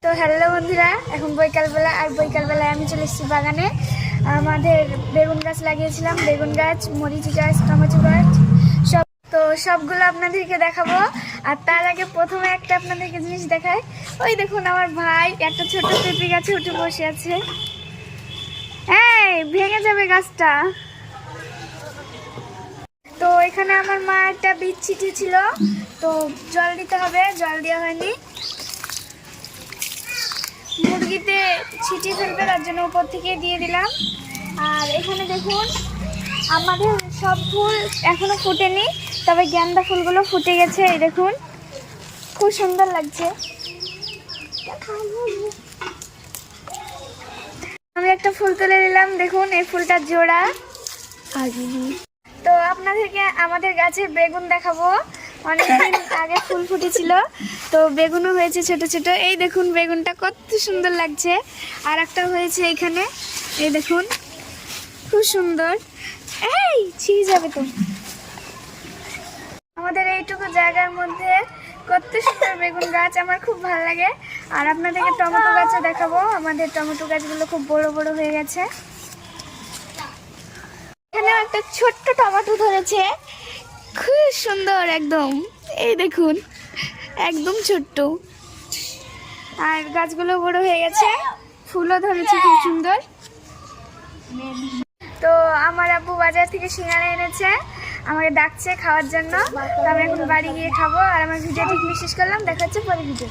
তো হ্যালো বন্ধুরা, এখন বৈকালবেলা আর বৈকালবেলায় আমি চলে এসেছি বাগানে। আমাদের বেগুন গাছ লাগিয়েছিলাম, বেগুন গাছ, মরিচ গাছ, টমেটো গাছ, সবগুলো আপনাদেরকে দেখাবো। আর তার আগে প্রথমে একটা আপনাদেরকে জিনিস দেখাই। ওই দেখুন, আমার ভাই একটা ছোট পেঁপে গাছে উঠে বসে আছে। এই ভেঙে যাবে গাছটা। তো এখানে আমার মা একটা বীজ ছিটিয়েছিল, তো জল দিতে হবে, জল দেওয়া হয়নি। মুরগিতে ছিটিয়ে ফেলবে, তার জন্য উপর থেকে দিয়ে দিলাম। আর এখানে দেখুন, আমাদের সব ফুল এখনো ফুটেনি, তবে গেন্দা ফুলগুলো ফুটে গেছে। এই দেখুন, খুব সুন্দর লাগছে। আমি একটা ফুল তুলে দিলাম, দেখুন এই ফুলটার জোড়া। তো আপনাদেরকে আমাদের গাছে বেগুন দেখাবো। অনেকদিন আগে ফুল ফুটেছিল, তো বেগুনও হয়েছে ছোট ছোট। এই দেখুন বেগুনটা কত সুন্দর লাগছে। আর একটা হয়েছে এখানে, এই দেখুন খুব সুন্দর। এই ছিঁড়ে যাবে তো। আমাদের এইটুকু জায়গার মধ্যে কত সুন্দর বেগুন গাছ, আমার খুব ভালো লাগে। আর আপনাদেরকে টমেটো গাছও দেখাবো। আমাদের টমেটো গাছগুলো খুব বড় বড় হয়ে গেছে। এখানে একটা ছোট্ট টমেটো ধরেছে, খুব সুন্দর একদম। এই দেখুন, একদম ছোট্ট। আর গাছগুলো বড় হয়ে গেছে, ফুলও ধরেছে খুব সুন্দর। তো আমার আব্বু বাজার থেকে সিঙ্গারা এনেছে, আমাকে ডাকছে খাওয়ার জন্য। তো আমি এখন বাড়ি গিয়ে খাবো। আর আমার ভিডিওটি শেষ করলাম, দেখা হচ্ছে পরের ভিডিও।